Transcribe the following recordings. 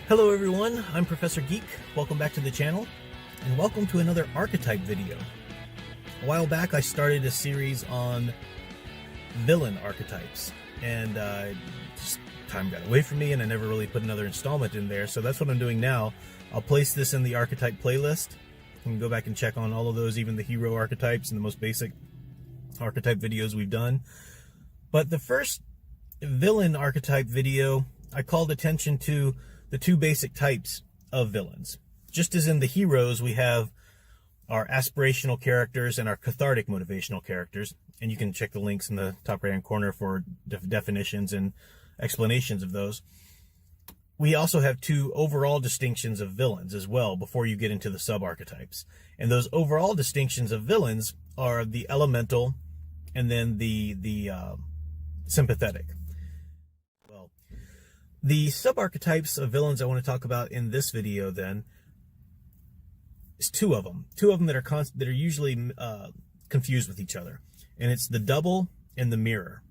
Hello everyone, I'm Professor Geek. Welcome back to the channel, and welcome to another archetype video. A while back I started a series on villain archetypes, and just time got away from me and I never really put another installment in there, so that's what I'm doing now. I'll place this in the archetype playlist. You can go back and check on all of those, even the hero archetypes and the most basic archetype videos we've done. But the first villain archetype video, I called attention to the two basic types of villains. Just as in the heroes, we have our aspirational characters and our cathartic motivational characters, and you can check the links in the top right-hand corner for definitions and explanations of those. We also have two overall distinctions of villains as well before you get into the sub-archetypes. And those overall distinctions of villains are the elemental and then the sympathetic. Well, the sub-archetypes of villains I want to talk about in this video then is two of them that are usually confused with each other, and it's the double and the mirror.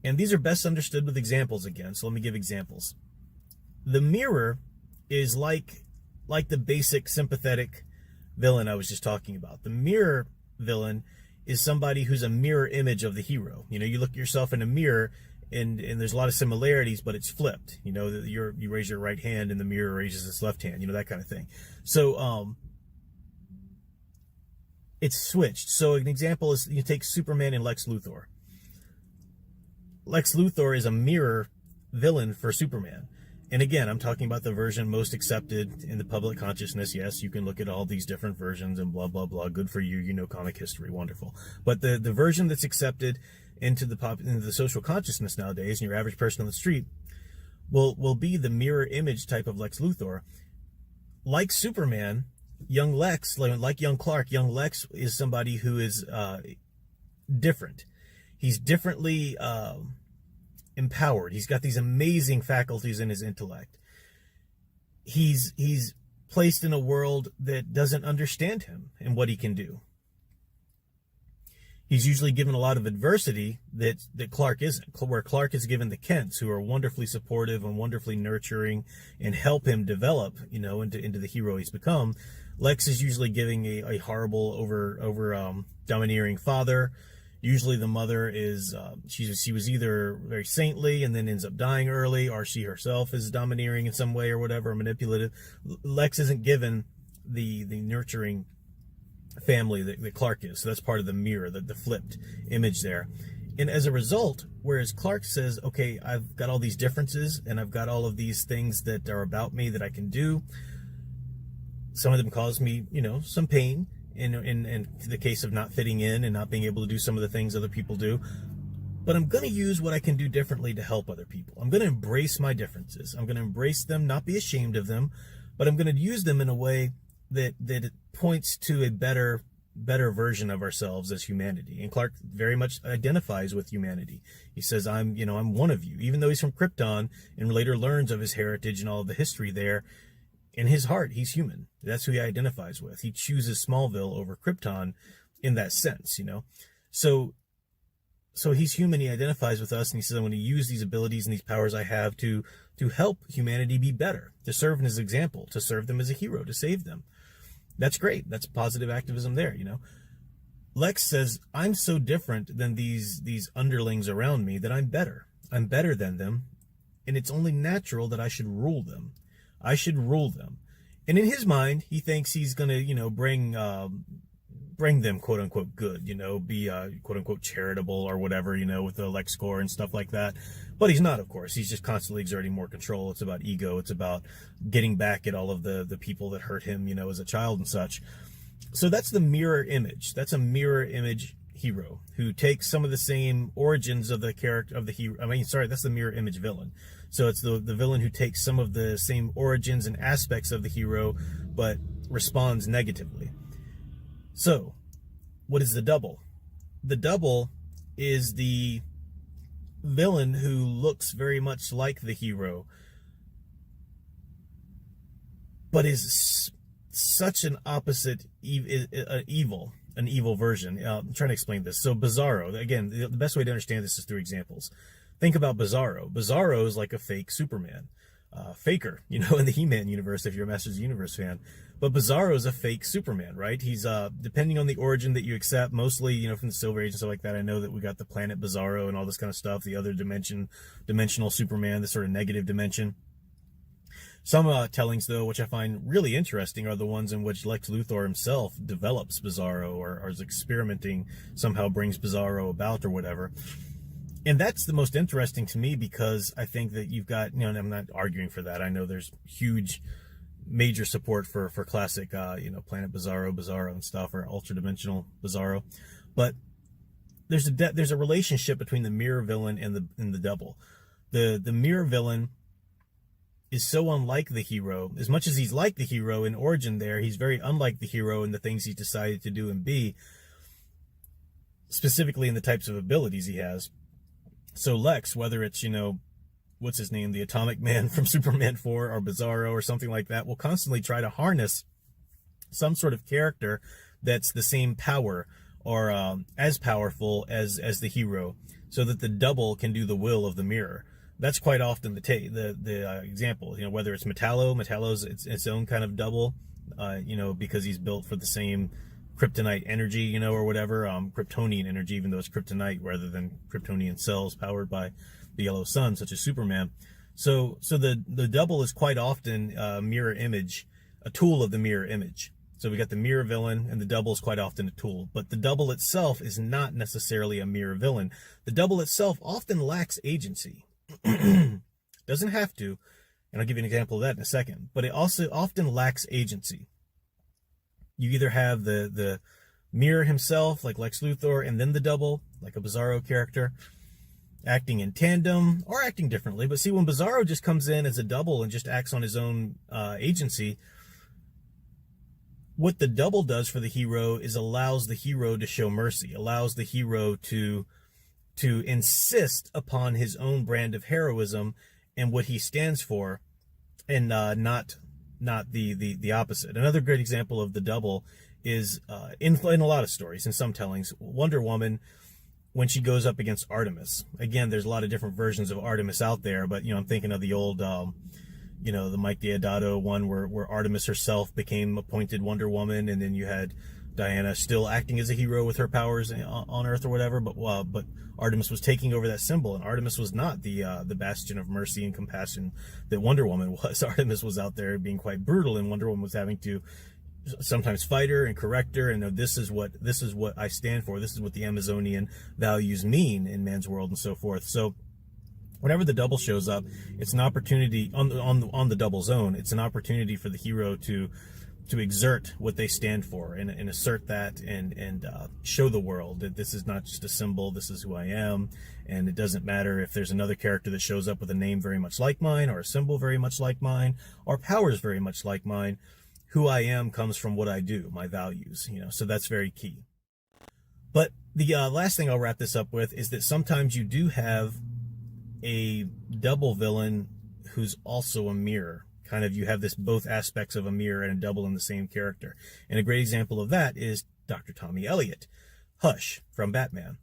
And these are best understood with examples again, so let me give examples. The mirror is like the basic sympathetic villain I was just talking about. The mirror villain is somebody who's a mirror image of the hero. You know, you look at yourself in a mirror and there's a lot of similarities, but it's flipped. You know, you raise your right hand and the mirror raises its left hand, you know, that kind of thing. So it's switched. So an example is you take Superman and Lex Luthor. Lex Luthor is a mirror villain for Superman. And again, I'm talking about the version most accepted in the public consciousness. Yes, you can look at all these different versions and blah, blah, blah. Good for you. You know comic history. Wonderful. But the version that's accepted into the social consciousness nowadays, and your average person on the street, will be the mirror image type of Lex Luthor. Like Superman, young Lex, like young Clark, young Lex is somebody who is different. He's differently empowered. He's got these amazing faculties in his intellect. He's placed in a world that doesn't understand him and what he can do. He's usually given a lot of adversity that Clark isn't, where Clark is given the Kents, who are wonderfully supportive and wonderfully nurturing and help him develop, you know, into the hero he's become. Lex is usually giving a horrible, domineering father. Usually the mother is, she was either very saintly and then ends up dying early, or she herself is domineering in some way or whatever, manipulative. Lex isn't given the nurturing family that Clark is. So that's part of the mirror, the flipped image there. And as a result, whereas Clark says, okay, I've got all these differences and I've got all of these things that are about me that I can do. Some of them cause me, you know, some pain. In the case of not fitting in and not being able to do some of the things other people do. But I'm going to use what I can do differently to help other people. I'm going to embrace my differences. I'm going to embrace them, not be ashamed of them, but I'm going to use them in a way that it points to a better version of ourselves as humanity. And Clark very much identifies with humanity. He says, I'm one of you. Even though he's from Krypton and later learns of his heritage and all of the history there, in his heart, he's human. That's who he identifies with. He chooses Smallville over Krypton in that sense, you know. So he's human. He identifies with us, and he says, "I'm going to use these abilities and these powers I have to help humanity be better, to serve as an example, to serve them as a hero, to save them." That's great. That's positive activism there, you know. Lex says, "I'm so different than these underlings around me that I'm better. I'm better than them, and it's only natural that I should rule them. I should rule them." And in his mind, he thinks he's going to, you know, bring them, quote unquote, good, you know, be quote unquote charitable or whatever, you know, with the Lex score and stuff like that. But he's not, of course. He's just constantly exerting more control. It's about ego. It's about getting back at all of the people that hurt him, you know, as a child and such. So that's the mirror image. That's a mirror image hero who takes some of the same origins of the character of the hero. That's the mirror image villain. So it's the villain who takes some of the same origins and aspects of the hero, but responds negatively. So what is the double? The double is the villain who looks very much like the hero, but is such an opposite evil. An evil version. I'm trying to explain this. So Bizarro, again, the best way to understand this is through examples. Think about Bizarro. Bizarro is like a fake Superman. Faker, you know, in the He-Man universe, if you're a Masters of the Universe fan. But Bizarro is a fake Superman, right? He's, depending on the origin that you accept, mostly, you know, from the Silver Age and stuff like that. I know that we got the planet Bizarro and all this kind of stuff, the other dimensional Superman, the sort of negative dimension. Some tellings, though, which I find really interesting, are the ones in which Lex Luthor himself develops Bizarro, or is experimenting, somehow brings Bizarro about or whatever. And that's the most interesting to me, because I think that you've got, you know, and I'm not arguing for that. I know there's huge, major support for classic, you know, Planet Bizarro and stuff, or Ultra Dimensional Bizarro. But there's a relationship between the mirror villain and the double. The mirror villain is so unlike the hero. As much as he's like the hero in origin there, he's very unlike the hero in the things he's decided to do and be, specifically in the types of abilities he has. So Lex, whether it's, you know, what's his name, the Atomic Man from Superman 4 or Bizarro or something like that, will constantly try to harness some sort of character that's the same power or as powerful as the hero, so that the double can do the will of the mirror. That's quite often the example, you know, whether it's Metallo's its own kind of double, you know, because he's built for the same kryptonite energy, you know, or whatever, Kryptonian energy, even though it's kryptonite rather than Kryptonian cells powered by the yellow sun, such as Superman. So the double is quite often a mirror image, a tool of the mirror image. So we got the mirror villain, and the double is quite often a tool. But the double itself is not necessarily a mirror villain. The double itself often lacks agency. Doesn't have to, and I'll give you an example of that in a second, but it also often lacks agency. You either have the mirror himself, like Lex Luthor, and then the double, like a Bizarro character, acting in tandem or acting differently. But see, when Bizarro just comes in as a double and just acts on his own agency, what the double does for the hero is allows the hero to show mercy, allows the hero to insist upon his own brand of heroism and what he stands for, and not the opposite. Another great example of the double is in a lot of stories, in some tellings, Wonder Woman, when she goes up against Artemis. Again, there's a lot of different versions of Artemis out there, but, you know, I'm thinking of the old, you know, the Mike Deodato one where Artemis herself became appointed Wonder Woman, and then you had Diana still acting as a hero with her powers on Earth or whatever, but Artemis was taking over that symbol, and Artemis was not the bastion of mercy and compassion that Wonder Woman was. Artemis was out there being quite brutal, and Wonder Woman was having to sometimes fight her and correct her, and this is what I stand for. This is what the Amazonian values mean in man's world, and so forth. So whenever the double shows up, it's an opportunity on the double's own. It's an opportunity for the hero to exert what they stand for and assert that and show the world that this is not just a symbol, this is who I am. And it doesn't matter if there's another character that shows up with a name very much like mine, or a symbol very much like mine, or powers very much like mine. Who I am comes from what I do, my values, you know, so that's very key. But the last thing I'll wrap this up with is that sometimes you do have a double villain who's also a mirror. Kind of, you have this both aspects of a mirror and a double in the same character. And a great example of that is Dr. Tommy Elliot, Hush from Batman.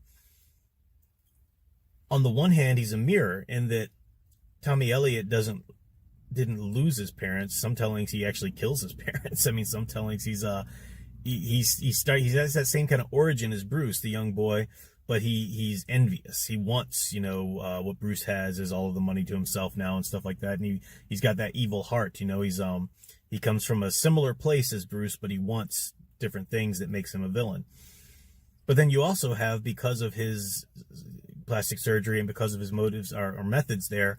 On the one hand, he's a mirror in that Tommy Elliot didn't lose his parents. Some tellings he actually kills his parents. I mean, some tellings he has that same kind of origin as Bruce, the young boy, but he's envious. He wants, you know, what Bruce has is all of the money to himself now and stuff like that. And he's got that evil heart, you know. He comes from a similar place as Bruce, but he wants different things that makes him a villain. But then you also have, because of his plastic surgery and because of his motives or methods there,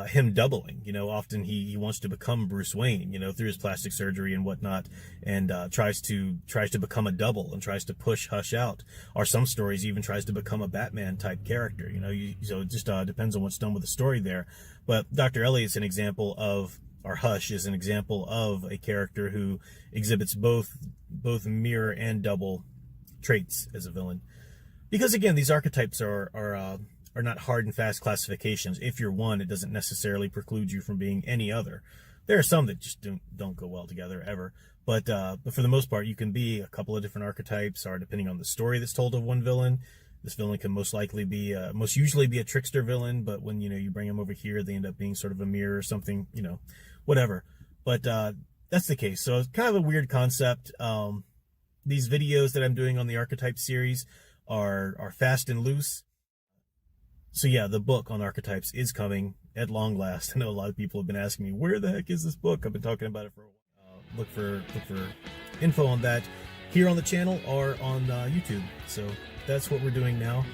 him doubling, you know. Often he wants to become Bruce Wayne, you know, through his plastic surgery and whatnot, and tries to become a double and tries to push Hush out. Or some stories even tries to become a Batman type character, you know. So it just depends on what's done with the story there. But Dr. Elliot's an example of, or Hush is an example of a character who exhibits both mirror and double traits as a villain. Because again, these archetypes are not hard and fast classifications. If you're one, it doesn't necessarily preclude you from being any other. There are some that just don't go well together ever. But for the most part, you can be a couple of different archetypes, or depending on the story that's told of one villain, This villain can most usually be a trickster villain, but when, you bring them over here, they end up being sort of a mirror or something, whatever. But that's the case. So it's kind of a weird concept. These videos that I'm doing on the archetype series are fast and loose. So yeah, the book on archetypes is coming at long last. I know a lot of people have been asking me, where the heck is this book? I've been talking about it for a while. Look for info on that here on the channel or on YouTube. So that's what we're doing now.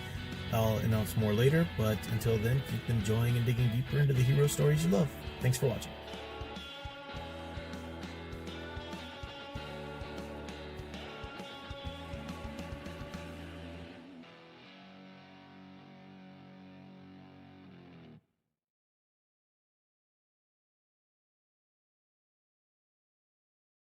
I'll announce more later, but until then, keep enjoying and digging deeper into the hero stories you love. Thanks for watching.